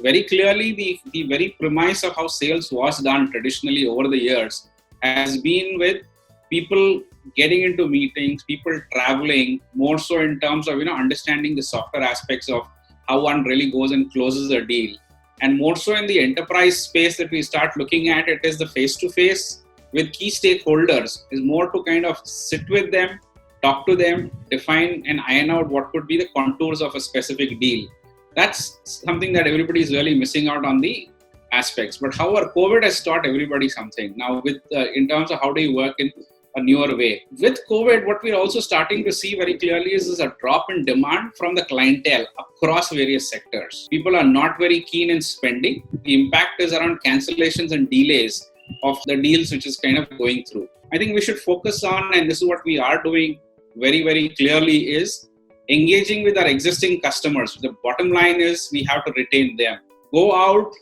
very clearly the very premise of how sales was done traditionally over the years has been with people getting into meetings, people traveling, more so in terms of, understanding the softer aspects of how one really goes and closes a deal. And more so in the enterprise space that we start looking at, it is the face-to-face with key stakeholders, is more to kind of sit with them, talk to them, define and iron out what could be the contours of a specific deal. That's something that everybody is really missing out on the aspects. But however, COVID has taught everybody something. Now, with in terms of how do you work in a newer way. With COVID, what we're also starting to see very clearly is a drop in demand from the clientele across various sectors. People are not very keen in spending. The impact is around cancellations and delays of the deals which is kind of going through. I think we should focus on, and this is what we are doing very, very clearly, is engaging with our existing customers. The bottom line is we have to retain them. Go out,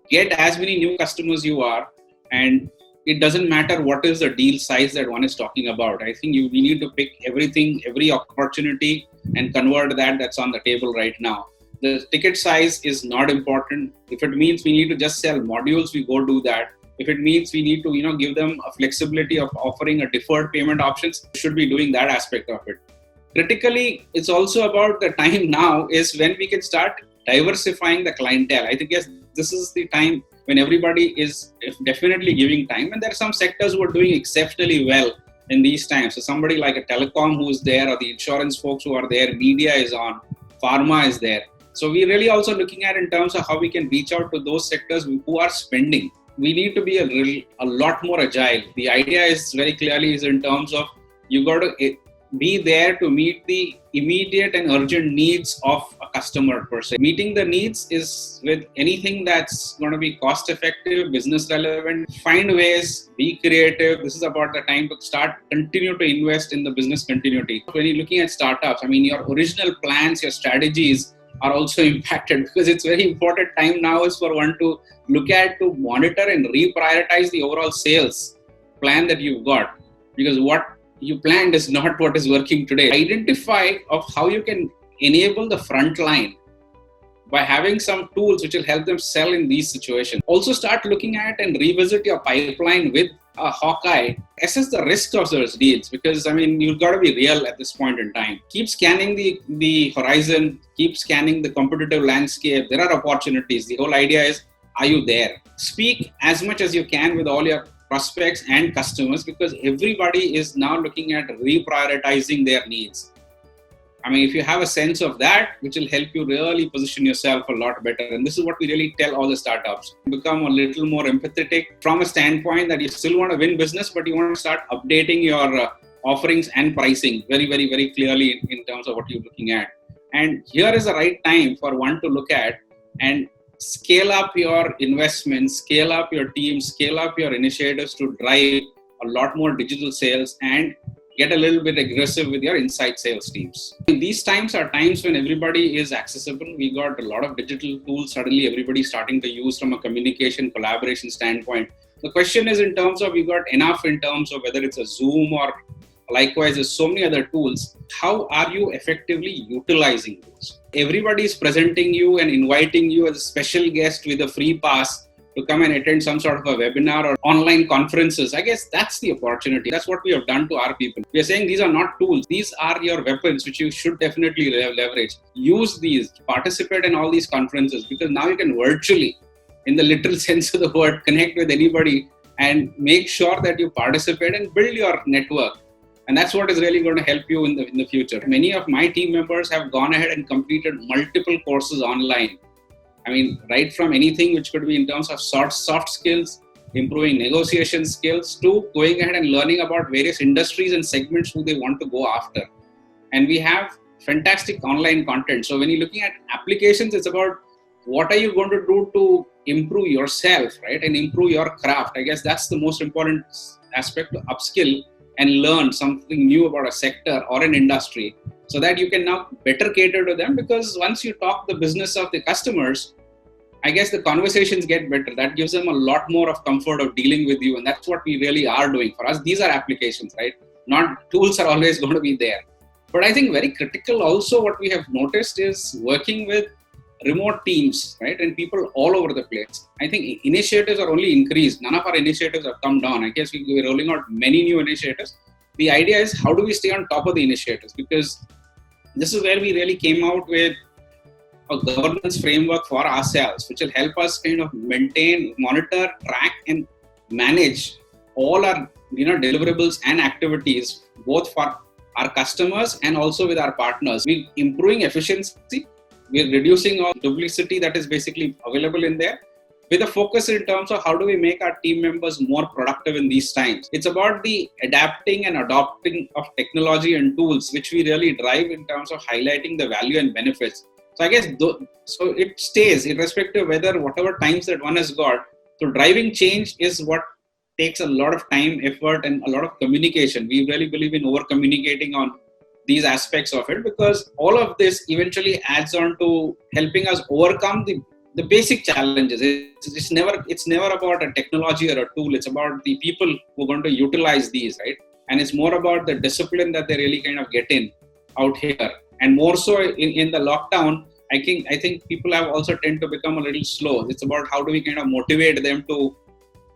get as many new customers you are, and it doesn't matter what is the deal size that one is talking about. I think we need to pick everything, every opportunity, and convert that's on the table right now. The ticket size is not important. If it means we need to just sell modules, we go do that. If it means we need to, give them a flexibility of offering a deferred payment options, we should be doing that aspect of it. Critically, it's also about the time now is when we can start diversifying the clientele. I think, yes, this is the time when everybody is definitely giving time. And there are some sectors who are doing exceptionally well in these times. So somebody like a telecom who's there, or the insurance folks who are there, media is on, pharma is there. So we're really also looking at in terms of how we can reach out to those sectors who are spending. We need to be a lot more agile. The idea is very clearly is in terms of you got to be there to meet the immediate and urgent needs of a customer per se. Meeting the needs is with anything that's going to be cost effective, business relevant. Find ways, be creative. This is about the time to continue to invest in the business continuity. When you're looking at startups, your original plans, your strategies are also impacted, because it's very important time now is for one to look at, to monitor and reprioritize the overall sales plan that you've got, because what you planned is not what is working today. Identify of how you can enable the front line by having some tools which will help them sell in these situations. Also start looking at and revisit your pipeline with a hawkeye. Assess the risk of those deals, because you've got to be real at this point in time. Keep scanning the horizon, keep scanning the competitive landscape. There are opportunities. The whole idea is, are you there? Speak as much as you can with all your prospects and customers, because everybody is now looking at reprioritizing their needs. If you have a sense of that, which will help you really position yourself a lot better. And this is what we really tell all the startups. Become a little more empathetic from a standpoint that you still want to win business, but you want to start updating your offerings and pricing very, very, very clearly in terms of what you're looking at. And here is the right time for one to look at and scale up your investments, scale up your team, scale up your initiatives to drive a lot more digital sales and get a little bit aggressive with your inside sales teams. These times are times when everybody is accessible. We got a lot of digital tools suddenly everybody's starting to use from a communication, collaboration standpoint. The question is in terms of, we got enough in terms of whether it's a Zoom or likewise, there's so many other tools. How are you effectively utilizing those? Everybody is presenting you and inviting you as a special guest with a free pass to come and attend some sort of a webinar or online conferences. I guess that's the opportunity. That's what we have done to our people. We are saying these are not tools. These are your weapons, which you should definitely leverage. Use these, participate in all these conferences, because now you can virtually, in the literal sense of the word, connect with anybody and make sure that you participate and build your network. And that's what is really going to help you in the future. Many of my team members have gone ahead and completed multiple courses online. Right from anything which could be in terms of soft skills, improving negotiation skills, to going ahead and learning about various industries and segments who they want to go after. And we have fantastic online content. So when you're looking at applications, it's about what are you going to do to improve yourself, right? And improve your craft. I guess that's the most important aspect, to upskill and learn something new about a sector or an industry, so that you can now better cater to them. Because once you talk the business of the customers, I guess the conversations get better. That gives them a lot more of comfort of dealing with you. And that's what we really are doing. For us, these are applications, right? Not tools are always going to be there. But I think very critical also what we have noticed is working with remote teams, right? And people all over the place. I think initiatives are only increased. None of our initiatives have come down. I guess we're rolling out many new initiatives. The idea is how do we stay on top of the initiatives? Because this is where we really came out with a governance framework for ourselves, which will help us kind of maintain, monitor, track, and manage all our deliverables and activities, both for our customers and also with our partners. We're improving efficiency. We're reducing all duplicity that is basically available in there, with a focus in terms of how do we make our team members more productive in these times. It's about the adapting and adopting of technology and tools, which we really drive in terms of highlighting the value and benefits. So I guess so it stays irrespective of whether whatever times that one has got. So driving change is what takes a lot of time, effort, and a lot of communication. We really believe in over communicating on these aspects of it, because all of this eventually adds on to helping us overcome the basic challenges. It's never about a technology or a tool. It's about the people who are going to utilize these, right? And it's more about the discipline that they really kind of get in out here. And more so in the lockdown, I think people have also tend to become a little slow. It's about how do we kind of motivate them to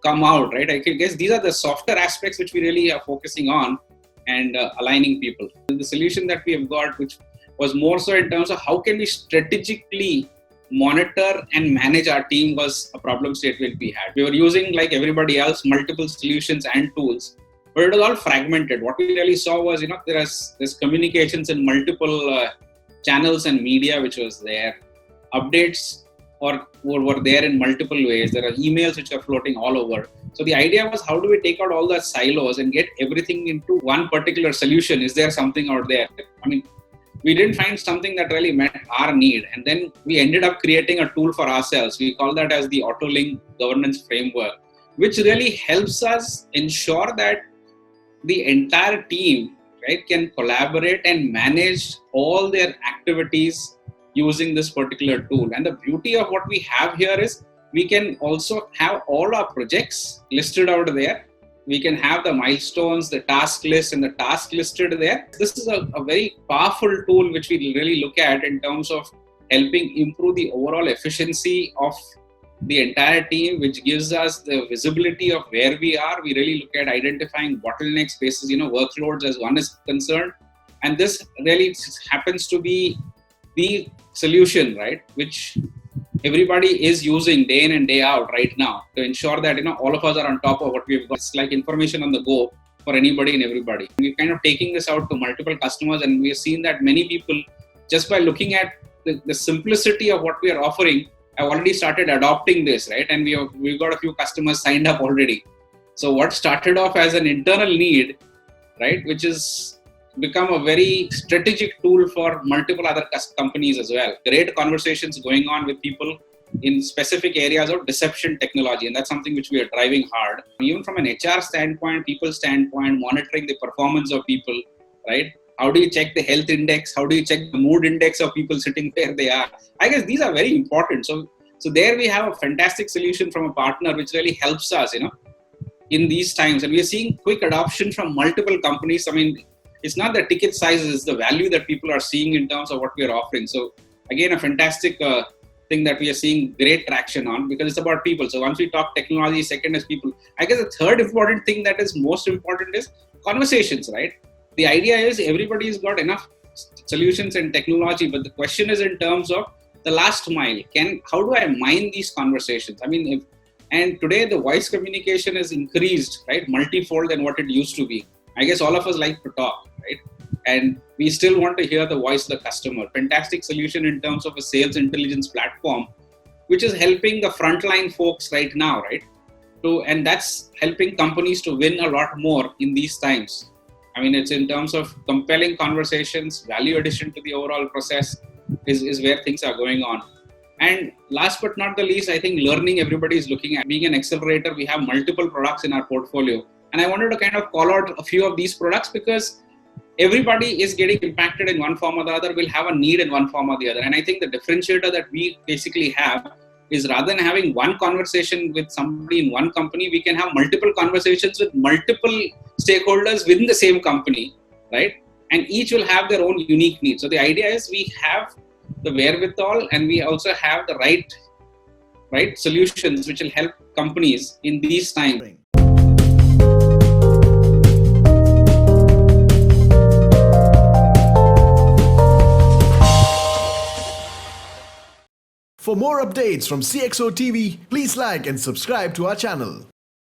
come out, right? I guess these are the softer aspects which we really are focusing on and aligning people. The solution that we have got, which was more so in terms of how can we strategically monitor and manage our team, was a problem statement we had. We were using, like everybody else, multiple solutions and tools, but it was all fragmented. What we really saw was, there's communications in multiple channels and media which was there. Updates were there in multiple ways. There are emails which are floating all over. So the idea was, how do we take out all the silos and get everything into one particular solution? Is there something out there? I mean, we didn't find something that really met our need. And then we ended up creating a tool for ourselves. We call that as the AutoLink governance framework, which really helps us ensure that the entire team, right, can collaborate and manage all their activities using this particular tool. And the beauty of what we have here is we can also have all our projects listed out there. We can have the milestones, the task list, and the task listed there. This is a very powerful tool which we really look at in terms of helping improve the overall efficiency of the entire team, which gives us the visibility of where we are. We really look at identifying bottleneck spaces, workloads as one is concerned. And this really happens to be the solution, right, which everybody is using day in and day out right now to ensure that, all of us are on top of what we've got. It's like information on the go for anybody and everybody. We're kind of taking this out to multiple customers, and we've seen that many people, just by looking at the simplicity of what we are offering, have already started adopting this, right? And we've got a few customers signed up already. So what started off as an internal need, right, which is become a very strategic tool for multiple other companies as well. Great conversations going on with people in specific areas of deception technology, and that's something which we are driving hard. Even from an HR standpoint, people standpoint, monitoring the performance of people, right? How do you check the health index? How do you check the mood index of people sitting where they are? I guess these are very important. So there we have a fantastic solution from a partner which really helps us, in these times. And we are seeing quick adoption from multiple companies. I mean, it's not the ticket sizes, it's the value that people are seeing in terms of what we are offering. So again, a fantastic thing that we are seeing great traction on, because it's about people. So once we talk technology, second is people. I guess the third important thing that is most important is conversations, right? The idea is everybody's got enough solutions and technology, but the question is in terms of the last mile. How do I mine these conversations? I mean, and today the voice communication is increased, right, multifold than what it used to be. I guess all of us like to talk, right? And we still want to hear the voice of the customer. Fantastic solution in terms of a sales intelligence platform, which is helping the frontline folks right now, right? And that's helping companies to win a lot more in these times. I mean, it's in terms of compelling conversations, value addition to the overall process is where things are going on. And last but not the least, I think learning everybody is looking at. Being an accelerator, we have multiple products in our portfolio. And I wanted to kind of call out a few of these products because everybody is getting impacted in one form or the other, will have a need in one form or the other. And I think the differentiator that we basically have is, rather than having one conversation with somebody in one company, we can have multiple conversations with multiple stakeholders within the same company, right? And each will have their own unique needs. So the idea is we have the wherewithal, and we also have the right solutions which will help companies in these times. For more updates from CXO TV, please like and subscribe to our channel.